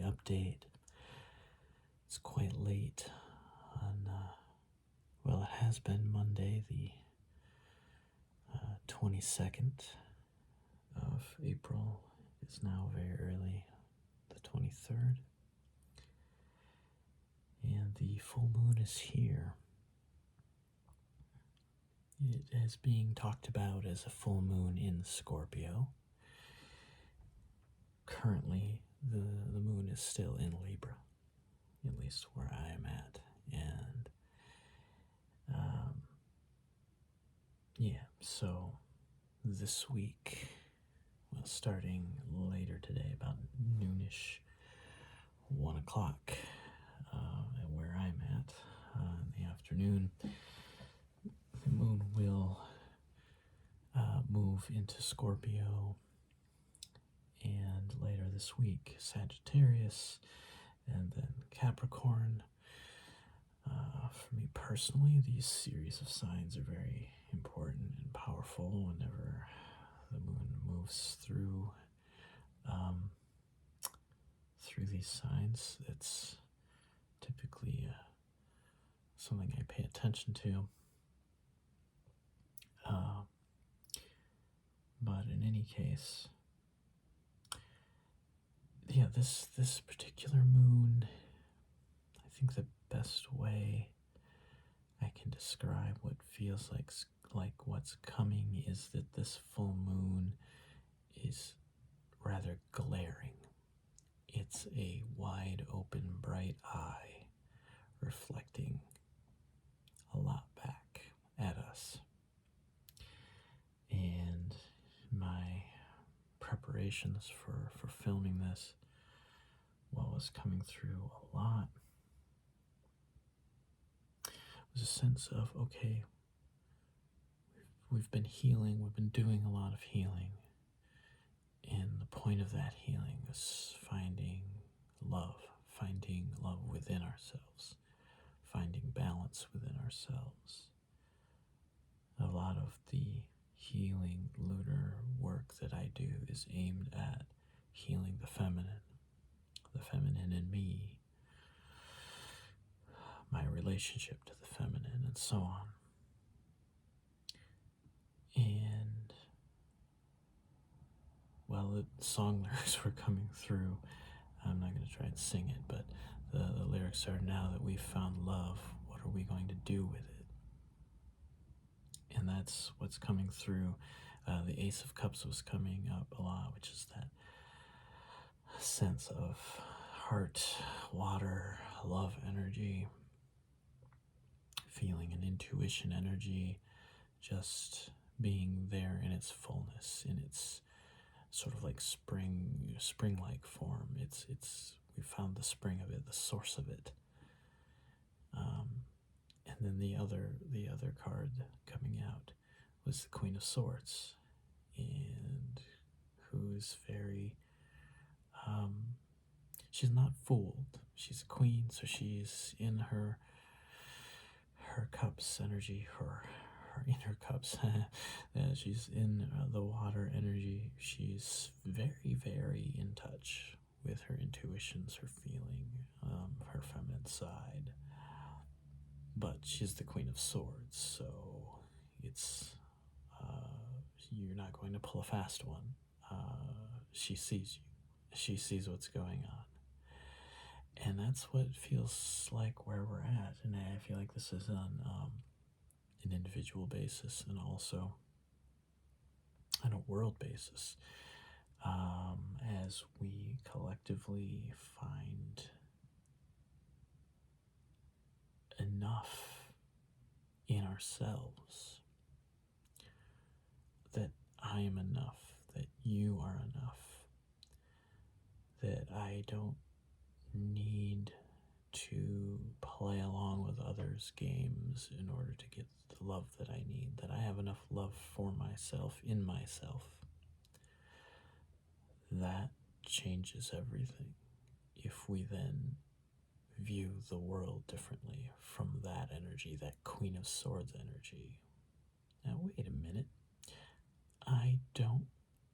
update. It's quite late on, well, it has been Monday, the 22nd of April. It's now very early, the 23rd. And the full moon is here. It is being talked about as a full moon in Scorpio. Currently, the moon is still in Libra, at least where I am at. And, yeah, so this week, well, starting later today, about noonish, 1 o'clock, where I'm at in the afternoon, the moon will move into Scorpio, and later this week, Sagittarius, and then Capricorn. For me personally, these series of signs are very important and powerful whenever the moon moves through these signs. It's typically something I pay attention to. But in any case, yeah, this particular moon, I think the best way I can describe what feels like what's coming is that this full moon is rather glaring. It's a wide open, bright eye reflecting a lot back at us. And my preparations for filming this, what was coming through a lot was a sense of, okay, we've been healing, we've been doing a lot of healing, and the point of that healing is finding love within ourselves, finding balance within ourselves. A lot of the healing lunar work that I do is aimed at healing the feminine in me, my relationship to the feminine, and so on. And, well, the song lyrics were coming through. I'm not going to try and sing it, but the lyrics are, now that we've found love, what are we going to do with it? And that's what's coming through. The Ace of Cups was coming up a lot, which is that sense of heart, water, love energy, feeling an intuition energy, just being there in its fullness, in its sort of like spring-like form. We found the spring of it, the source of it. And then the other card coming out was the Queen of Swords, and who's very, she's not fooled. She's a queen, so she's in her cups energy, her inner cups. She's in the water energy. She's very, very in touch with her intuitions, her feeling, her feminine side. But she's the Queen of Swords, so it's, you're not going to pull a fast one. She sees you. She sees what's going on. And that's what it feels like where we're at. And I feel like this is on an individual basis and also on a world basis, as we collectively find enough in ourselves that I am enough, that you are enough, that I don't need to play along with others' games in order to get the love that I need, that I have enough love for myself, in myself. That changes everything if we then view the world differently from that energy, that Queen of Swords energy. Now, wait a minute. I don't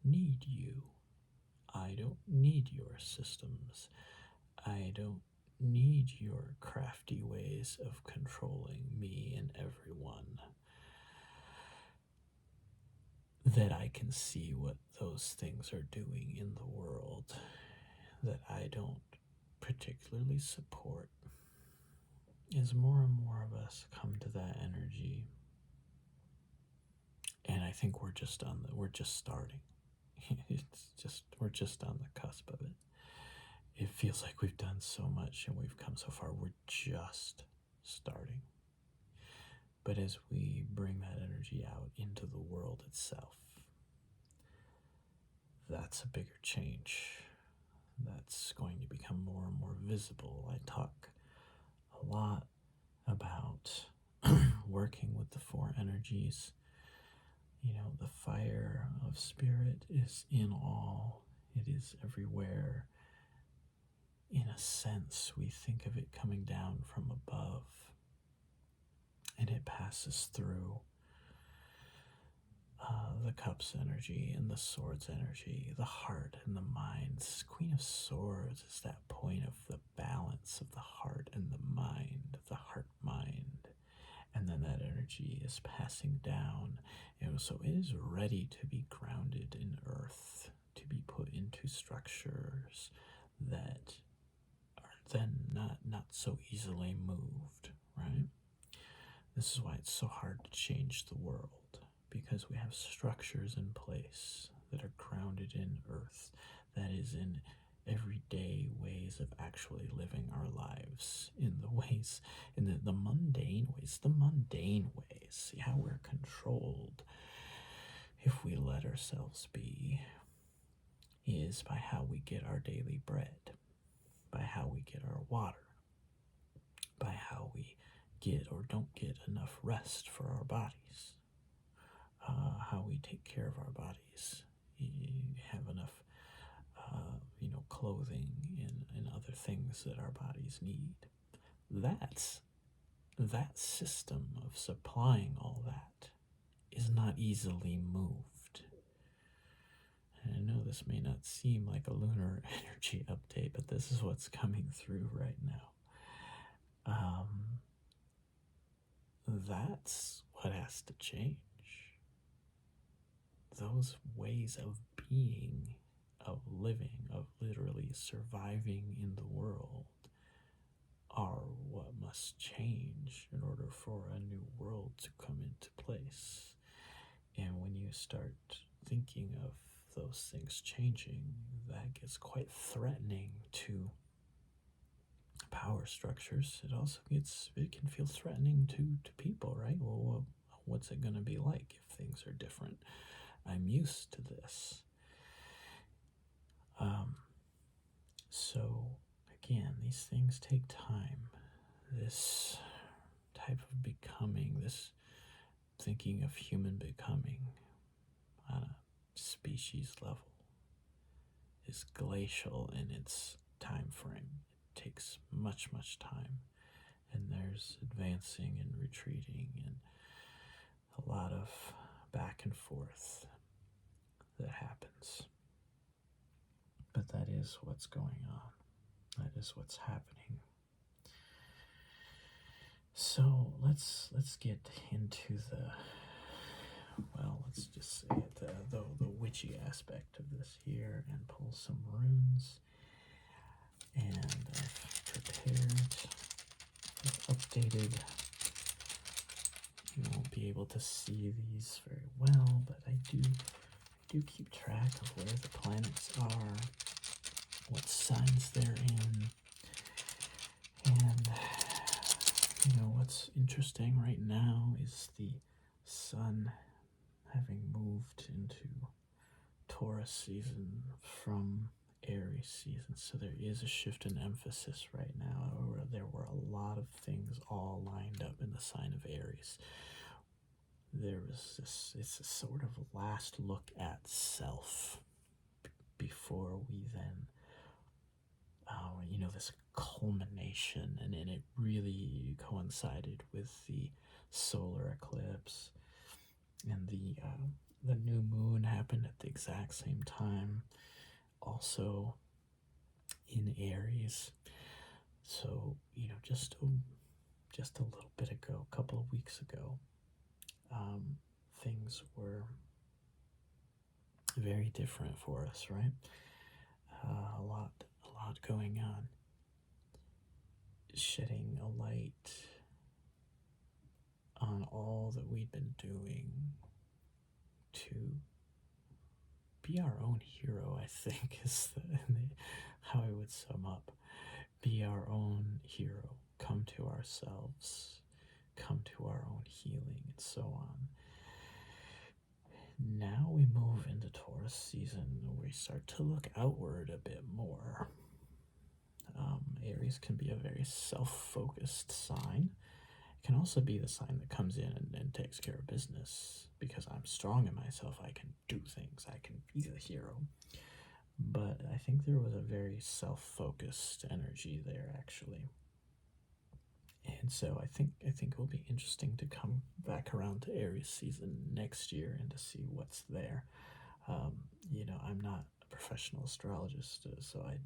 need you. I don't need your systems. I don't need your crafty ways of controlling me and everyone. That I can see what those things are doing in the world that I don't particularly support. As more and more of us come to that energy, and I think we're just starting. We're just on the cusp of it. It feels like we've done so much and we've come so far. We're just starting. But as we bring that energy out into the world itself, that's a bigger change. That's going to become more and more visible. I talk a lot about working with the four energies. You know, the fire of spirit is in all, it is everywhere. In a sense, we think of it coming down from above, and it passes through the cups energy and the swords energy, the heart and the mind. Queen of Swords is that point of the balance of the heart and the mind, the heart mind. And then that energy is passing down. And so it is ready to be grounded in earth, to be put into structures that are then not so easily moved, right? This is why it's so hard to change the world, because we have structures in place that are grounded in earth, that is in everyday ways of actually living our lives, in the ways, in the mundane ways, see how we're controlled if we let ourselves be, is by how we get our daily bread, by how we get our water, by how we get or don't get enough rest for our bodies, how we take care of our bodies, have enough clothing and other things that our bodies need. That system of supplying all that is not easily moved. And I know this may not seem like a lunar energy update, but this is what's coming through right now. That's what has to change. Those ways of being, of living, of literally surviving in the world are what must change in order for a new world to come into place. And when you start thinking of those things changing, that gets quite threatening to power structures. It can feel threatening to people, right? Well, what's it going to be like if things are different? I'm used to this. So again, these things take time. This type of becoming, this thinking of human becoming on a species level is glacial in its time frame. It takes much time, and there's advancing and retreating and a lot of back and forth that happens. But that is what's going on. That is what's happening. So let's get into let's just say it, the witchy aspect of this here, and pull some runes. And I've prepared, I've updated. You won't be able to see these very well, but I do keep track of where the planets are, what signs they're in, and what's interesting right now is the sun having moved into Taurus season from Aries season. So there is a shift in emphasis right now, where there were a lot of things all lined up in the sign of Aries. There was it's a sort of last look at self before we then this culmination, and it really coincided with the solar eclipse, and the new moon happened at the exact same time. Also, in Aries. So, just a little bit ago, a couple of weeks ago, things were very different for us, right? A lot going on, shedding a light on all that we'd been doing to be our own hero, I think, is how I would sum up. Be our own hero, come to ourselves, come to our own healing, and so on. Now we move into Taurus season, we start to look outward a bit more. Aries can be a very self-focused sign. It can also be the sign that comes in and takes care of business. Because I'm strong in myself, I can do things, I can be the hero. But I think there was a very self-focused energy there, actually. And so I think it will be interesting to come back around to Aries season next year and to see what's there. I'm not a professional astrologist, so I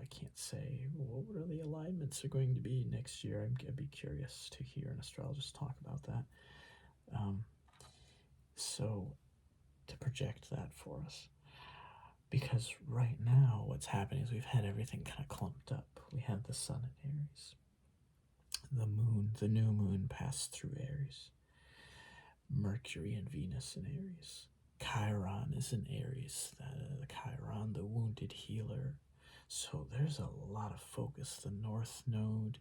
can't say what the alignments are going to be next year. I'd be curious to hear an astrologist talk about that. So to project that for us. Because right now what's happening is we've had everything kind of clumped up. We had the sun in Aries. The new moon passed through Aries. Mercury and Venus in Aries. Chiron is in Aries. The Chiron, the wounded healer. So there's a lot of focus. The North Node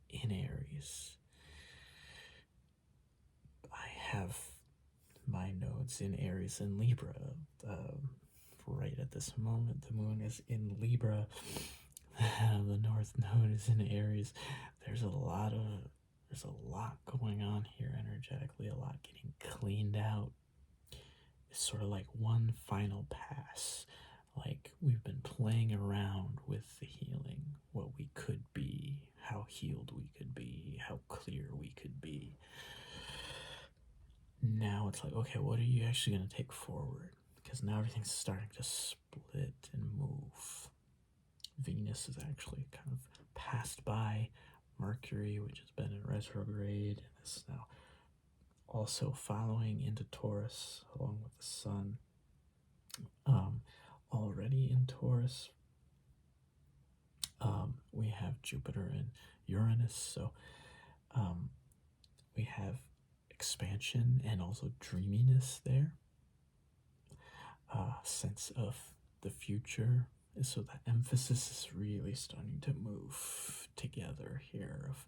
in Aries. I have my nodes in Aries and Libra. Right at this moment, the moon is in Libra. The North Node is in Aries. There's a lot going on here energetically, a lot getting cleaned out. It's sort of like one final pass. Like we've been playing around with the healing, what we could be, how healed we could be, how clear we could be. Now it's like, okay, what are you actually going to take forward? Because now everything's starting to split and move. Venus is actually kind of passed by Mercury, which has been in retrograde, and is now also following into Taurus along with the sun. Already in Taurus, we have Jupiter and Uranus, so we have expansion and also dreaminess there. Sense of the future. So the emphasis is really starting to move together here of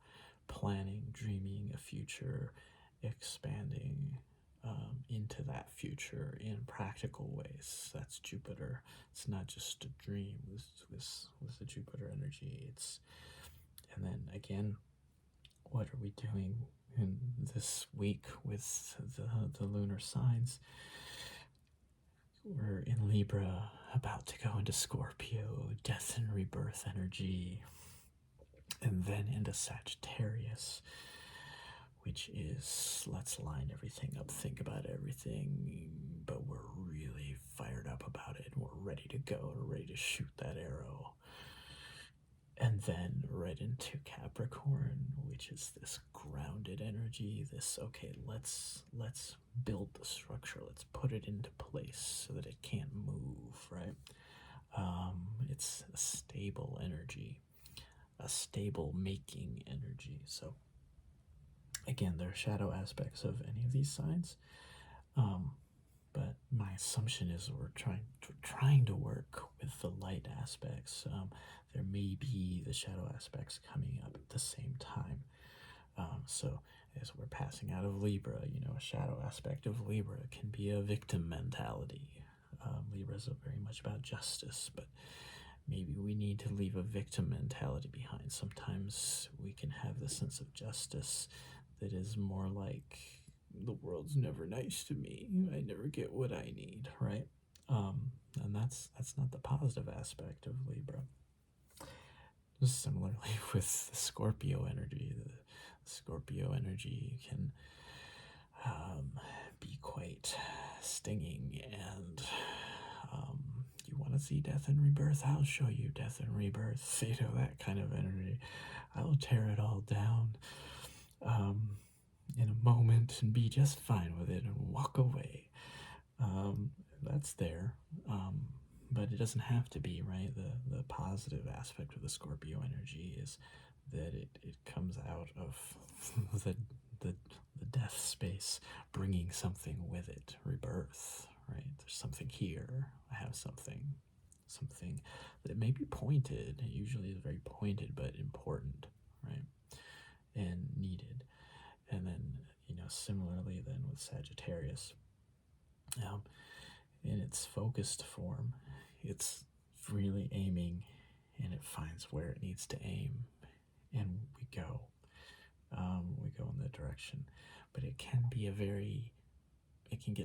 planning, dreaming a future, expanding into that future in practical ways. That's Jupiter. It's not just a dream with the Jupiter energy. And then again, what are we doing in this week with the lunar signs? We're in Libra, about to go into Scorpio, death and rebirth energy, and then into Sagittarius, which is let's line everything up, think about everything, but we're really fired up about it, and we're ready to go, we're ready to shoot that arrow. And then right into Capricorn, which is this grounded energy, this, okay, let's build the structure, let's put it into place so that it can't move, right? It's a stable energy, a stable making energy. So again, there are shadow aspects of any of these signs, but my assumption is we're trying to work with the light aspects. There may be the shadow aspects coming up at the same time. So as we're passing out of Libra, a shadow aspect of Libra can be a victim mentality. Libra is very much about justice, but maybe we need to leave a victim mentality behind. Sometimes we can have the sense of justice that is more like, the world's never nice to me, I never get what I need, right? And that's not the positive aspect of Libra. Similarly with the Scorpio energy, the Scorpio energy can be quite stinging, and you want to to see death and rebirth? I'll show you death and rebirth. You know, that kind of energy. I'll tear it all down in a moment and be just fine with it and walk away. That's there. But it doesn't have to be, right? The positive aspect of the Scorpio energy is that it comes out of the death space, bringing something with it, rebirth, right? There's something here. I have something that may be pointed. It usually is very pointed, but important, right? And needed. And then, similarly then with Sagittarius, in its focused form, it's really aiming, and it finds where it needs to aim, and we go in that direction. But it can get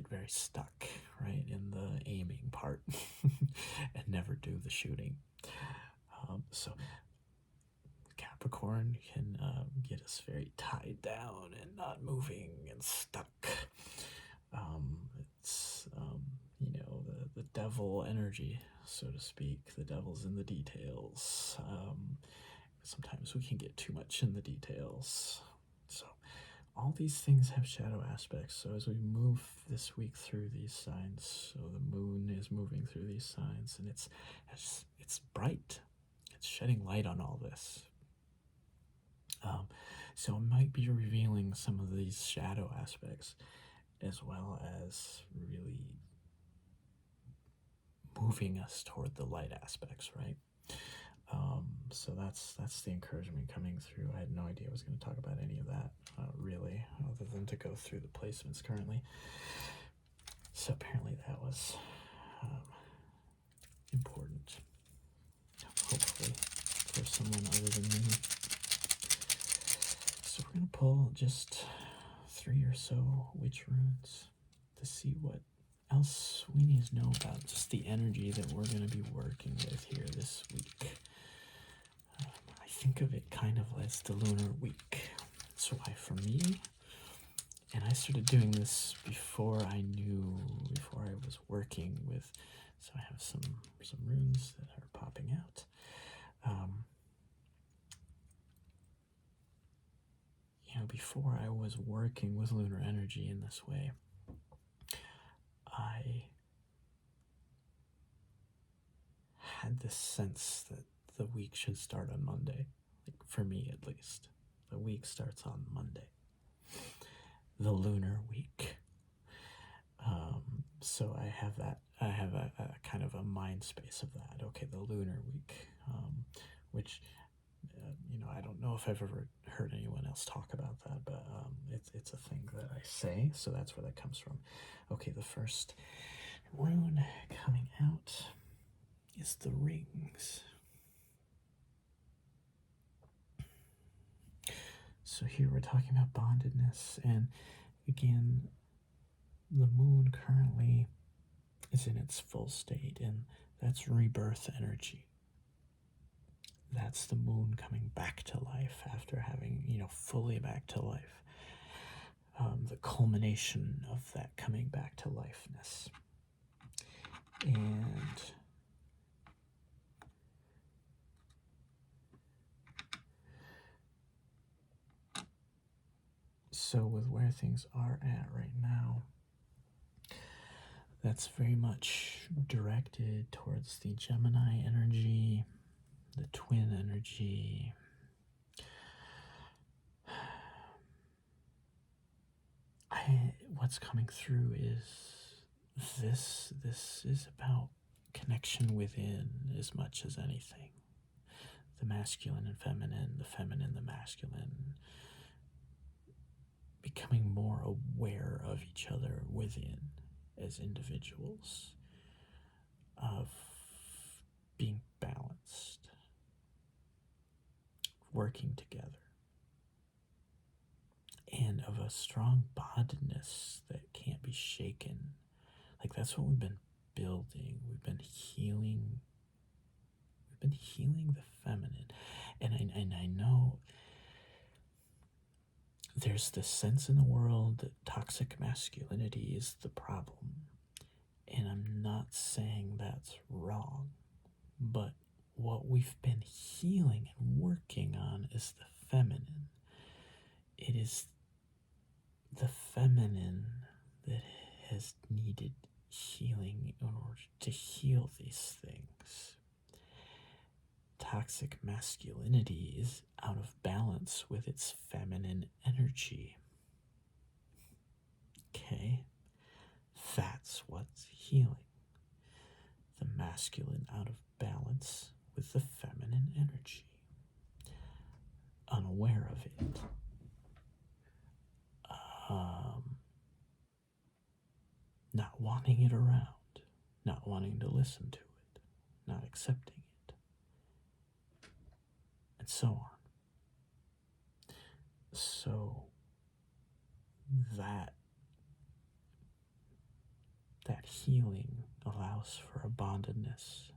very stuck, right, in the aiming part and never do the shooting. So Capricorn can get us very tied down and not moving and stuck. It's the devil energy, so to speak. The devil's in the details. Sometimes we can get too much in the details. So all these things have shadow aspects. So as we move this week through these signs, so the moon is moving through these signs, and it's bright. It's shedding light on all this. So it might be revealing some of these shadow aspects, as well as really moving us toward the light aspects, right? So that's the encouragement coming through. I had no idea I was going to talk about any of that, really, other than to go through the placements currently. So apparently that was important, hopefully, for someone other than me. So we're going to pull just 3 or so witch runes to see what else we need to know about just the energy that we're going to be working with here this week. I think of it kind of as the lunar week. That's why for me, and I started doing this before I was working with, so I have some runes that are popping out. Before I was working with lunar energy in this way, I had this sense that the week should start on Monday. Like, for me at least. The week starts on Monday. The lunar week. So I have that. I have a kind of a mind space of that. Okay, the lunar week, which I don't know if I've ever heard anyone else talk about that, but it's a thing that I say. So that's where that comes from. Okay, the first rune coming out is the rings. So here we're talking about bondedness, and again, the moon currently is in its full state, and that's rebirth energy. That's the moon coming back to life after having, fully back to life. The culmination of that coming back to lifeness. And so with where things are at right now, that's very much directed towards the Gemini energy, the twin energy. What's coming through is this is about connection within as much as anything. The masculine and feminine, the masculine, becoming more aware of each other within as individuals, of being balanced, working together, and of a strong bondedness that can't be shaken. Like, that's what we've been building. We've been healing the feminine. And I know there's this sense in the world that toxic masculinity is the problem. And I'm not saying that's wrong, but what we've been healing and working on is the feminine. It is the feminine that has needed healing in order to heal these things. Toxic masculinity is out of balance with its feminine energy. Okay? That's what's healing. The masculine out of balance with the feminine energy. Unaware of it. Not wanting it around. Not wanting to listen to it. Not accepting it. And so on. So that healing allows for a bondedness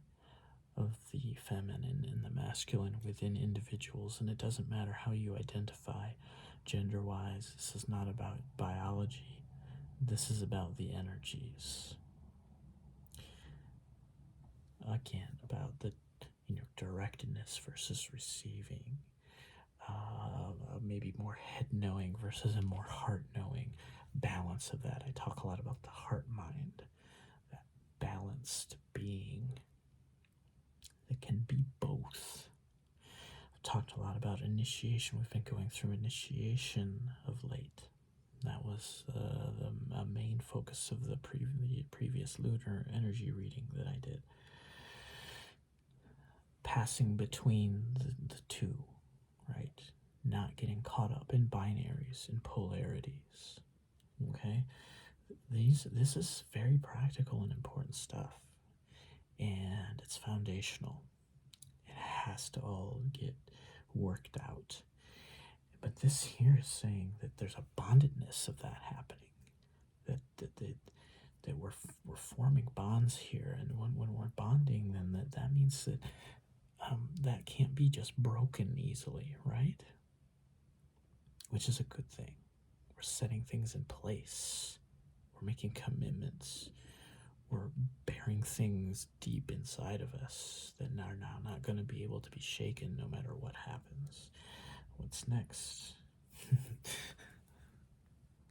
of the feminine and the masculine within individuals, and it doesn't matter how you identify gender-wise. This is not about biology. This is about the energies. Again, about the directedness versus receiving. Maybe more head knowing versus a more heart knowing balance of that. I talk a lot about the heart mind, that balanced being that can be both. I've talked a lot about initiation. We've been going through initiation of late. That was the main focus of the previous lunar energy reading that I did. Passing between the two, right? Not getting caught up in binaries and polarities. Okay? This is very practical and important stuff. And it's foundational. It has to all get worked out. But this here is saying that there's a bondedness of that happening. That we're forming bonds here, and when we're bonding, then that means that that can't be just broken easily, right? Which is a good thing. We're setting things in place. We're making commitments. We're bearing things deep inside of us that are now not going to be able to be shaken no matter what happens. What's next?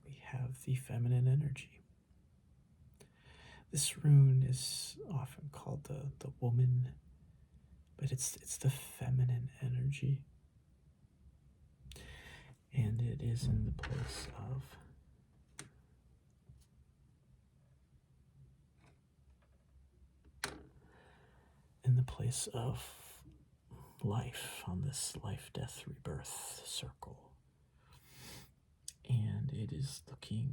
We have the feminine energy. This rune is often called the woman, but it's the feminine energy. And it is in the place of life, on this life, death, rebirth circle. And it is looking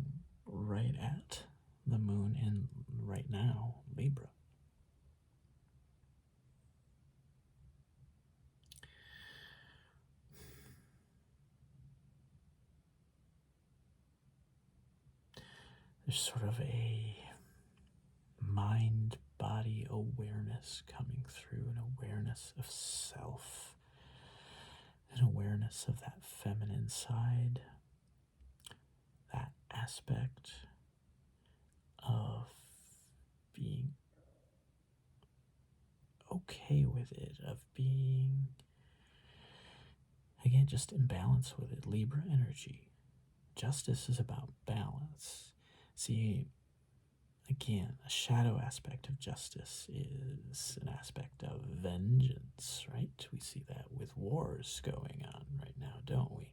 right at the moon in, right now, Libra. There's sort of a mind-body awareness coming through, an awareness of self, an awareness of that feminine side, that aspect of being okay with it, of being, again, just in balance with it. Libra energy. Justice is about balance. See, again, a shadow aspect of justice is an aspect of vengeance, right? We see that with wars going on right now, don't we?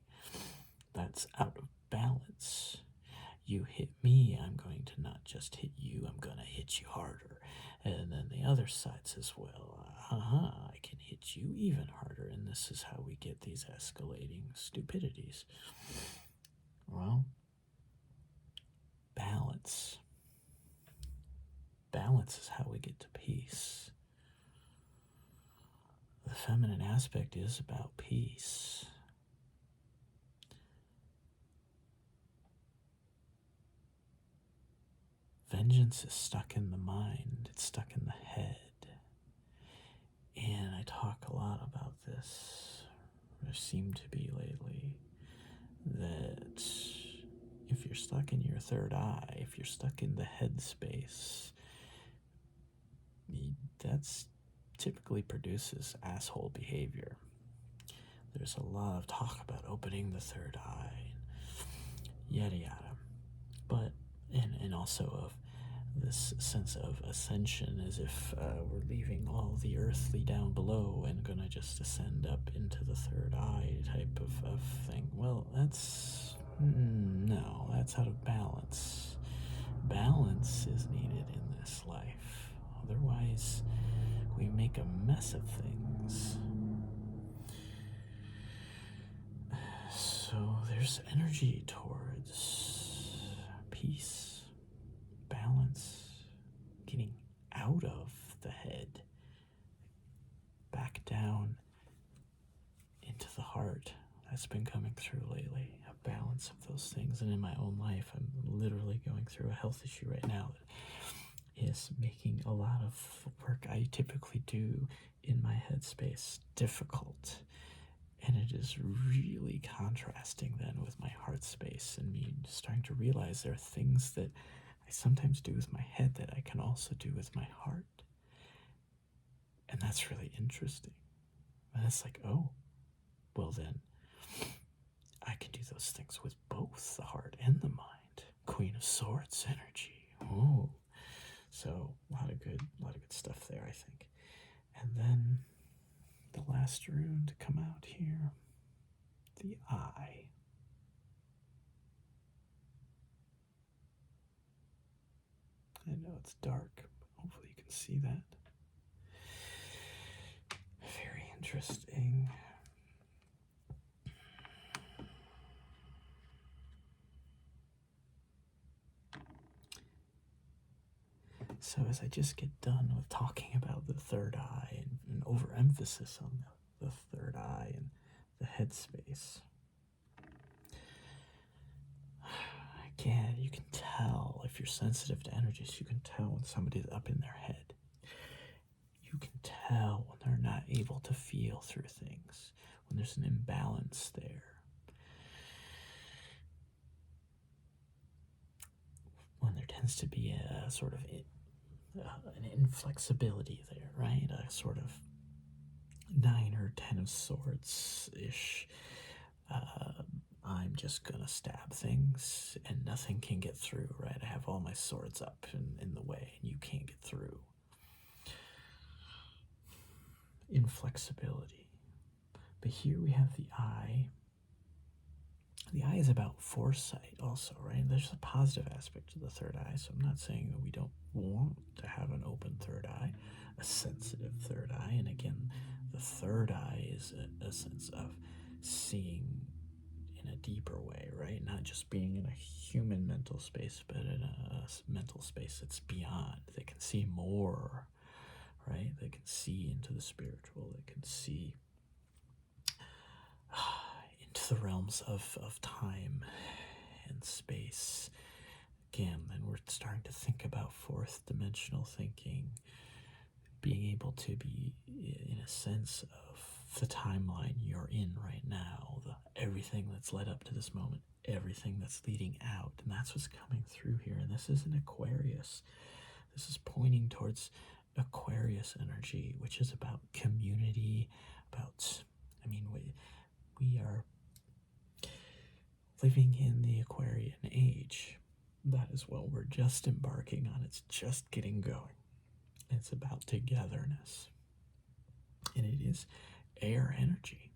That's out of balance. You hit me, I'm going to not just hit you, I'm going to hit you harder. And then the other side says, well, I can hit you even harder. And this is how we get these escalating stupidities. Well, balance. Balance is how we get to peace. The feminine aspect is about peace. Vengeance is stuck in the mind, it's stuck in the head. And I talk a lot about this, or seem to be lately, that if you're stuck in your third eye, if you're stuck in the head space, that's typically produces asshole behavior. There's a lot of talk about opening the third eye, yada yada. But, and also of this sense of ascension, as if we're leaving all the earthly down below and gonna just ascend up into the third eye type of thing. Well, that's, no, that's out of balance. Balance is needed in this life. Otherwise, we make a mess of things. So there's energy towards peace, balance, getting out of the head, back down into the heart. That's been coming through lately, a balance of those things. And in my own life, I'm literally going through a health issue right now that is making a lot of work I typically do in my headspace difficult. And it is really contrasting then with my heart space and me starting to realize there are things that I sometimes do with my head that I can also do with my heart. And that's really interesting. And it's like, oh, well then, I can do those things with both the heart and the mind. Queen of Swords energy. Oh, so a lot of good stuff there, I think. And then the last rune to come out here, the eye. I know it's dark, but hopefully you can see that. Very interesting. So as I just get done with talking about the third eye and overemphasis on the third eye and the headspace, again, you can tell if you're sensitive to energies, you can tell when somebody's up in their head. You can tell when they're not able to feel through things, when there's an imbalance there. When there tends to be a sort of an inflexibility there, right? A sort of 9 or 10 of swords-ish. I'm just gonna stab things and nothing can get through, right? I have all my swords up in the way and you can't get through. Inflexibility. But here we have the eye. The eye is about foresight also, right? There's a positive aspect to the third eye, so I'm not saying that we don't want to have an open third eye, a sensitive third eye. And again, the third eye is a sense of seeing in a deeper way, right? Not just being in a human mental space, but in a mental space that's beyond. They can see more, right? They can see into the spiritual. They can see into the realms of time and space. Again, then we're starting to think about fourth dimensional thinking, being able to be in a sense of the timeline you're in right now, everything that's led up to this moment, everything that's leading out, and that's what's coming through here. And this is an Aquarius. This is pointing towards Aquarius energy, which is about community, about, I mean, we are living in the Aquarian age. That is what we're just embarking on. It's just getting going. It's about togetherness. And it is air energy.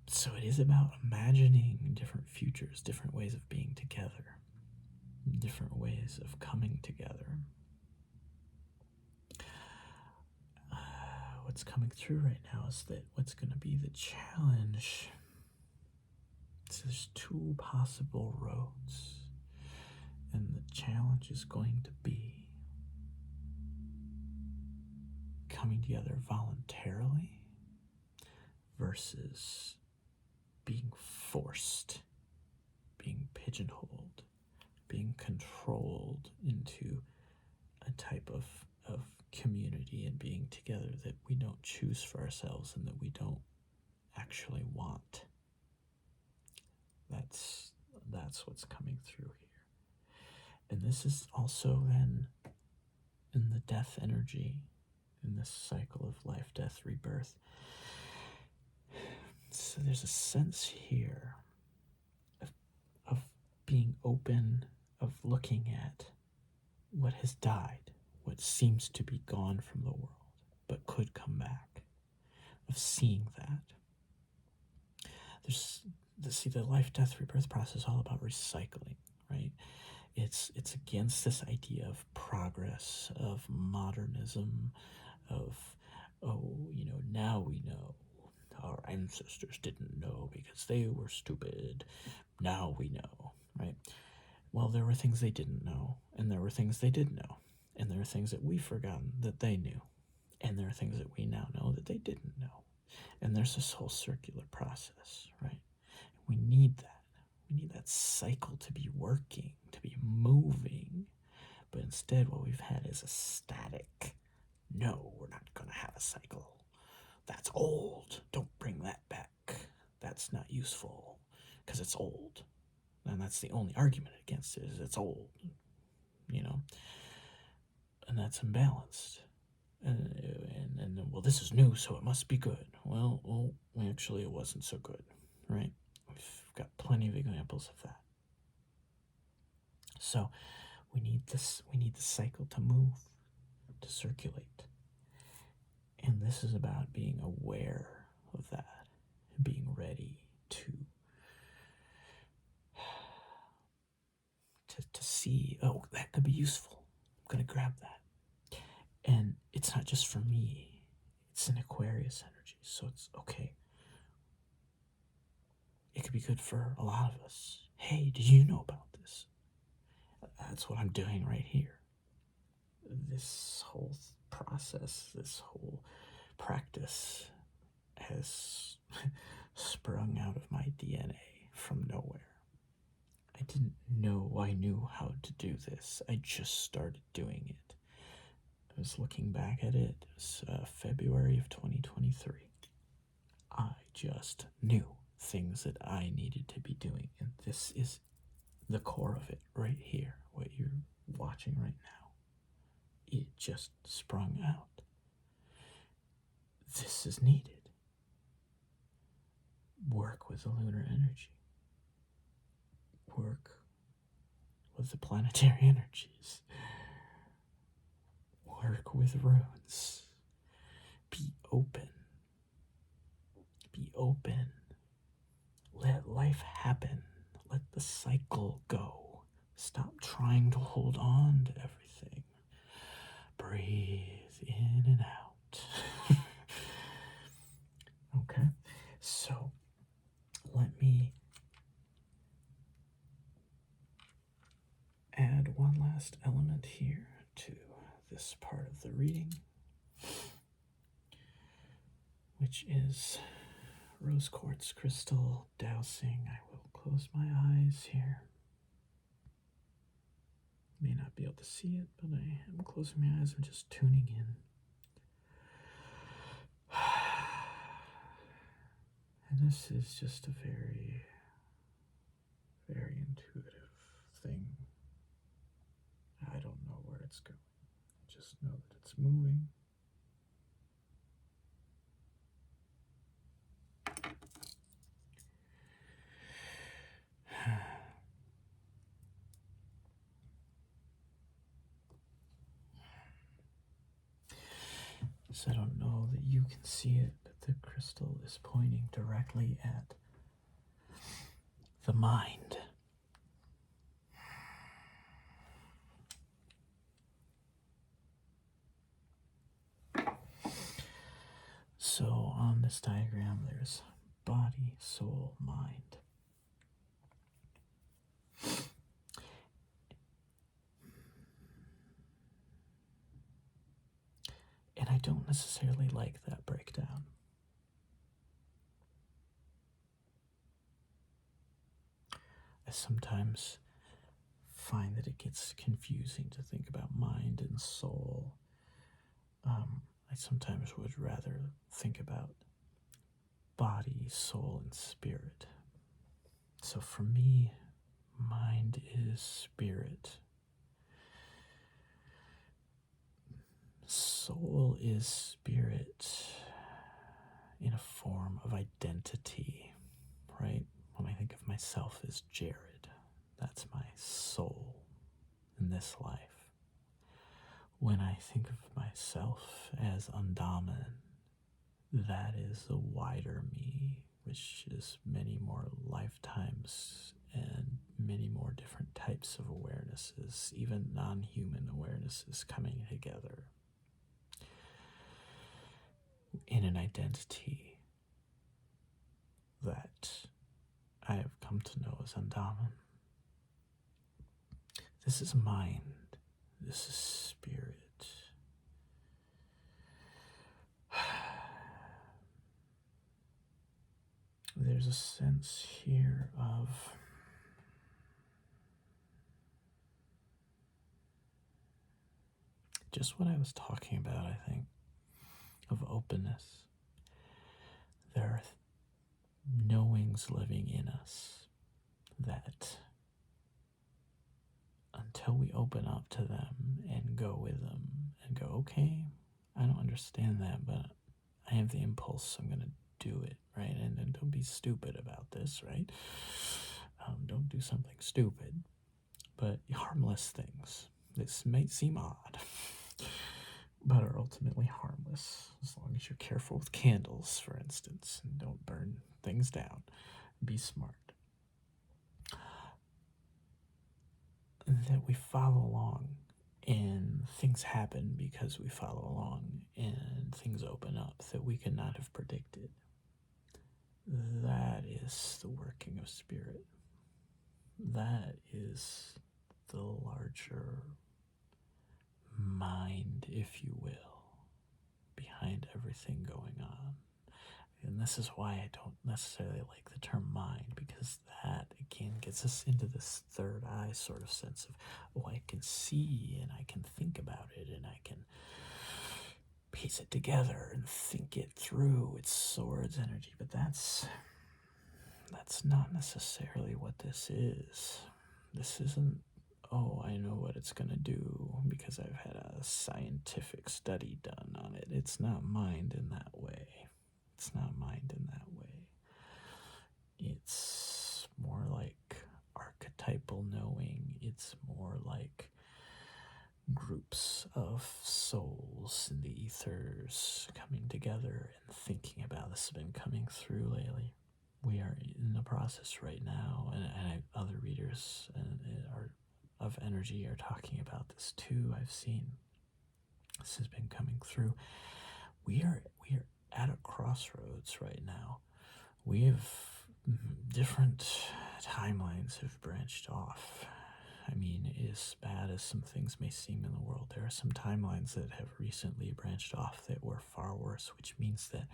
So it is about imagining different futures, different ways of being together, different ways of coming together. What's coming through right now is that what's going to be the challenge. So there's 2 possible roads, and the challenge is going to be coming together voluntarily versus being forced, being pigeonholed, being controlled into a type of community and being together that we don't choose for ourselves and that we don't actually want. That's what's coming through here. And this is also then in the death energy, in this cycle of life, death, rebirth. So there's a sense here of being open, of looking at what has died, what seems to be gone from the world, but could come back, of seeing that. The life, death, rebirth process is all about recycling, right? It's against this idea of progress, of modernism, of, oh, now we know. Our ancestors didn't know because they were stupid. Now we know, right? Well, there were things they didn't know, and there were things they did know, and there are things that we've forgotten that they knew, and there are things that we now know that they didn't know. And there's this whole circular process, right? We need that. We need that cycle to be working, to be moving. But instead, what we've had is a static. No, we're not going to have a cycle. That's old. Don't bring that back. That's not useful because it's old. And that's the only argument against it, is it's old, and that's imbalanced. And well, this is new, so it must be good. Well, actually, it wasn't so good, right? We've got plenty of examples of that. So we need the cycle to move, to circulate. And this is about being aware of that, and being ready to see, oh, that could be useful. I'm going to grab that. And it's not just for me. It's an Aquarius energy. So it's okay. It could be good for a lot of us. Hey, did you know about this? That's what I'm doing right here. This whole process, this whole practice has sprung out of my DNA from nowhere. I didn't know I knew how to do this. I just started doing it. I was looking back at it. It was February of 2023. I just knew things that I needed to be doing. And this is the core of it right here, what you're watching right now. It just sprung out. This is needed. Work with the lunar energy. Work with the planetary energies. Work with runes. Be open. Be open. Let life happen. Let the cycle go. Stop trying to hold on to everything. Breathe in and out. Okay, so let me add one last element here to this part of the reading, which is rose quartz crystal dowsing. I will close my eyes here. May not be able to see it, but I am closing my eyes. I'm just tuning in. And this is just a very, very intuitive thing. I don't know where it's going. I just know that it's moving. So I don't know that you can see it, but the crystal is pointing directly at the mind. So on this diagram, there's body, soul, mind. And I don't necessarily like that breakdown. I sometimes find that it gets confusing to think about mind and soul. I sometimes would rather think about body, soul, and spirit. So for me, mind is spirit. is spirit in a form of identity, right? When I think of myself as Jared, that's my soul in this life. When I think of myself as Undaman, that is the wider me, which is many more lifetimes and many more different types of awarenesses, even non-human awarenesses coming together in an identity that I have come to know as Undaman. This is mind. This is spirit. There's a sense here of just what I was talking about, I think, of openness. There are knowings living in us that until we open up to them and go with them and go, okay, I don't understand that, but I have the impulse, so I'm going to do it, right? And don't be stupid about this, right? Don't do something stupid, but harmless things. This may seem odd, but are ultimately harmless, as long as you're careful with candles, for instance, and don't burn things down. Be smart. That we follow along, and things happen because we follow along, and things open up that we could not have predicted. That is the working of spirit. That is the larger mind, if you will, behind everything going on. And this is why I don't necessarily like the term mind, because that, again, gets us into this third eye sort of sense of, oh, I can see and I can think about it and I can piece it together and think it through. It's swords energy, but that's not necessarily what this is. This isn't, oh, I know what it's going to do because I've had a scientific study done on it. It's not mind in that way. It's not mind in that way. It's more like archetypal knowing. It's more like groups of souls in the ethers coming together and thinking about this. Has been coming through lately. We are in the process right now, and other readers of energy are talking about this too. I've seen this has been coming through. We are at a crossroads right now. We have different timelines have branched off. I mean, as bad as some things may seem in the world, there are some timelines that have recently branched off that were far worse, which means that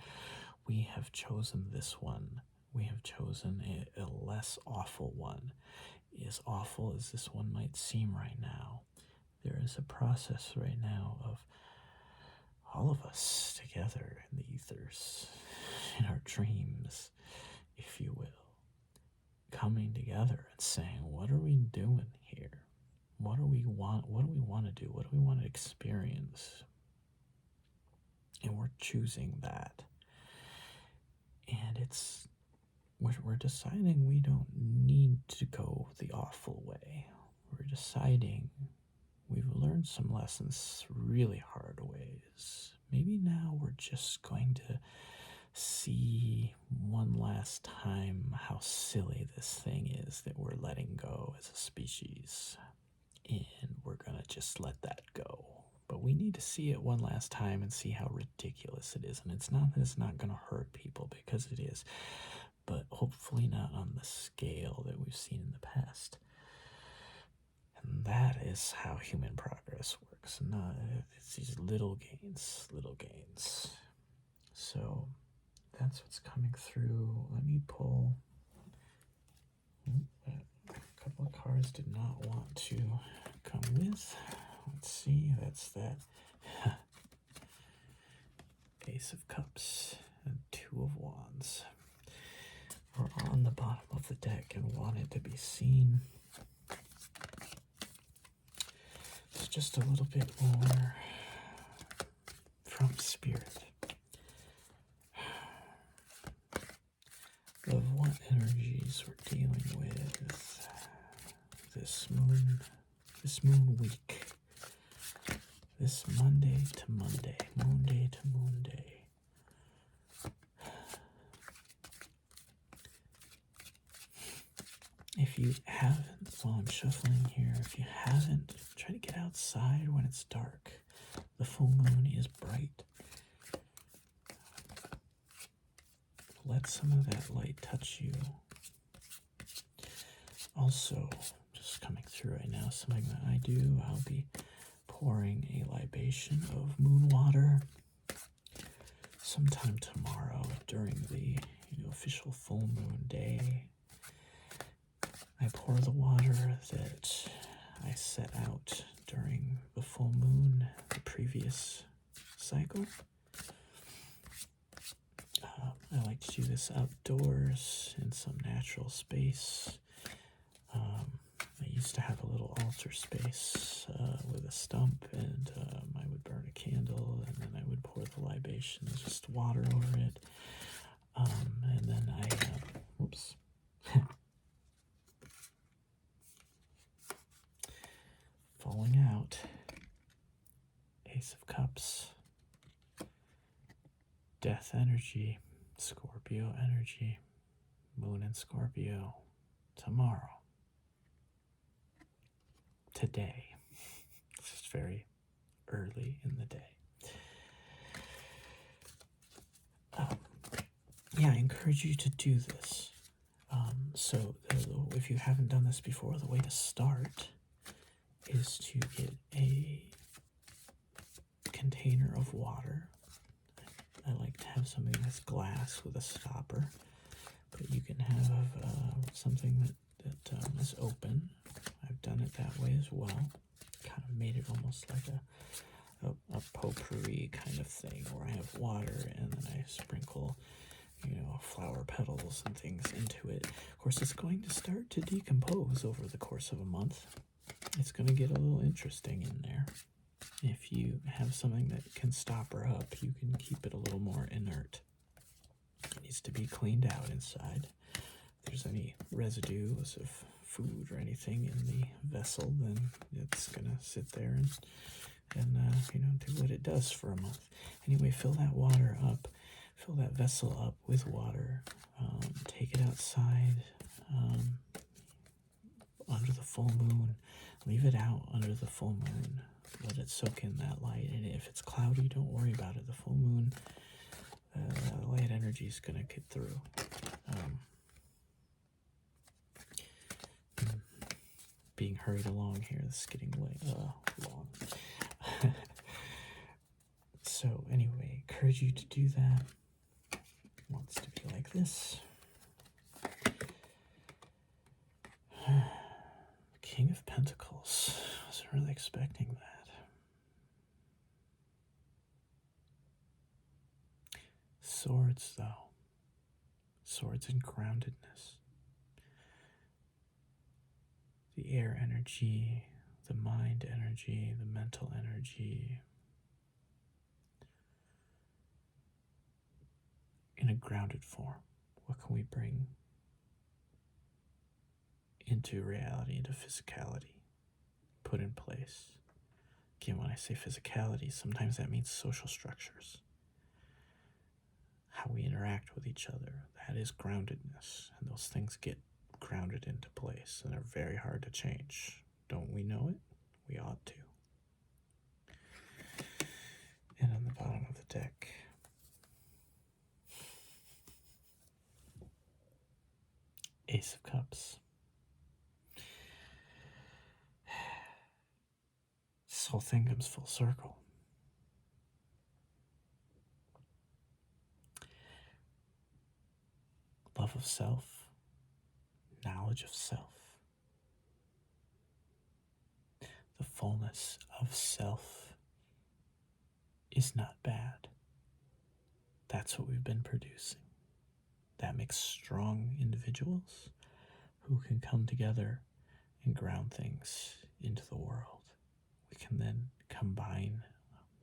we have chosen this one. We have chosen a less awful one. As awful as this one might seem right now, there is a process right now of all of us together in the ethers, in our dreams, if you will, coming together and saying, what are we doing here? What do we want to do? What do we want to experience? And we're choosing that. And we're deciding we don't need to go the awful way. We're deciding we've learned some lessons really hard ways. Maybe now we're just going to see one last time how silly this thing is that we're letting go as a species. And we're going to just let that go. But we need to see it one last time and see how ridiculous it is. And it's not that it's not going to hurt people, because it is. But hopefully not on the scale that we've seen in the past. And that is how human progress works. It's these little gains. So that's what's coming through. Let me pull. A couple of cards did not want to come with. Let's see, that's that. Ace of Cups and Two of Wands are on the bottom of the deck and wanted to be seen. It's just a little bit more from Spirit of what energies we're dealing with this moon week, this Monday to Monday, moon day to moon day. If you haven't, while I'm shuffling here, if you haven't, try to get outside when it's dark. The full moon is bright. Let some of that light touch you. Also, just coming through right now, something that I do, I'll be pouring a libation of moon water sometime tomorrow during the official full moon day. I pour the water that I set out during the full moon, the previous cycle. I like to do this outdoors in some natural space. I used to have a little altar space with a stump, and I would burn a candle, and then I would pour the libation, just water over it. And then whoops. Falling out. Ace of Cups. Death energy. Scorpio energy. Moon and Scorpio. Tomorrow. Today. It's just very early in the day. Yeah, I encourage you to do this. So if you haven't done this before, the way to start is to get a container of water. I like to have something that's glass with a stopper, but you can have something that is open. I've done it that way as well. Kind of made it almost like a potpourri kind of thing, where I have water and then I sprinkle flower petals and things into it. Of course, it's going to start to decompose over the course of a month. It's going to get a little interesting in there. If you have something that can stop her up, you can keep it a little more inert. It needs to be cleaned out inside. If there's any residues of food or anything in the vessel, then it's going to sit there and do what it does for a month. Anyway, fill that water up. Fill that vessel up with water. Take it outside under the full moon. Leave it out under the full moon. Let it soak in that light. And if it's cloudy, don't worry about it. The full moon, light energy is going to get through. Being hurried along here. This is getting long. So anyway, encourage you to do that. Wants to be like this. King of Pentacles. Wasn't really expecting that. Swords, though. Swords and groundedness. The air energy, the mind energy, the mental energy. In a grounded form. What can we bring into reality, into physicality, put in place? Again, when I say physicality, sometimes that means social structures. How we interact with each other. That is groundedness. And those things get grounded into place, and they're very hard to change. Don't we know it? We ought to. And on the bottom of the deck, Ace of Cups. This whole thing comes full circle. Love of self, knowledge of self, the fullness of self is not bad. That's what we've been producing. That makes strong individuals who can come together and ground things into the world. We can then combine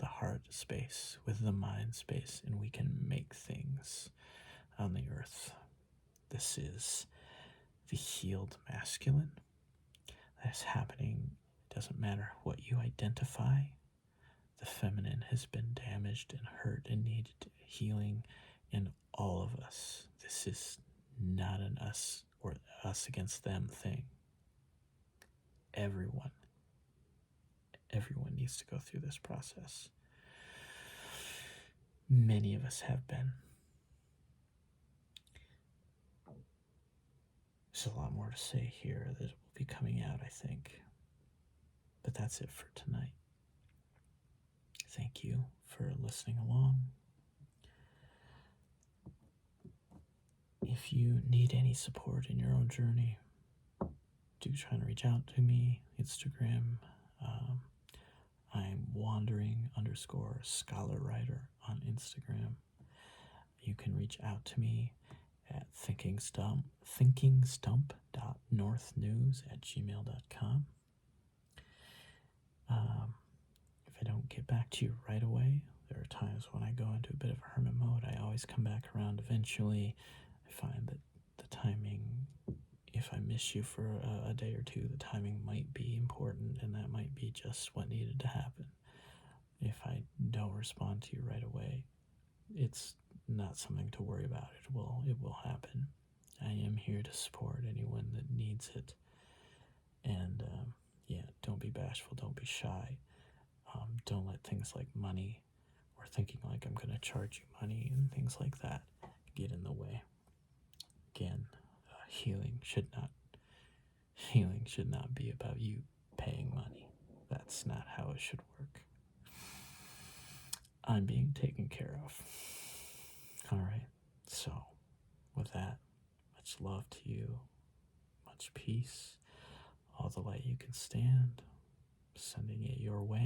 the heart space, with the mind space, and we can make things on the earth. This is the healed masculine that is happening. It doesn't matter what you identify. The feminine has been damaged and hurt and needed healing in all of us. This is not an us or us against them thing. Everyone needs to go through this process. Many of us have been. There's a lot more to say here that will be coming out, I think. But that's it for tonight. Thank you for listening along. If you need any support in your own journey, do try and reach out to me. Instagram. I'm wandering_scholar writer on Instagram. You can reach out to me at thinkingstump.northnews@gmail.com. If I don't get back to you right away, there are times when I go into a bit of a hermit mode. I always come back around eventually. I find that the timing, if I miss you for a day or two, the timing might be important, and that might be just what needed to happen. If I don't respond to you right away, it's not something to worry about. It will happen. I am here to support anyone that needs it. And don't be bashful, don't be shy. Don't let things like money or thinking like I'm going to charge you money and things like that get in the way. Again, healing should not be about you paying money. That's not how it should work. I'm being taken care of. All right. So, with that, much love to you, much peace, all the light you can stand, sending it your way.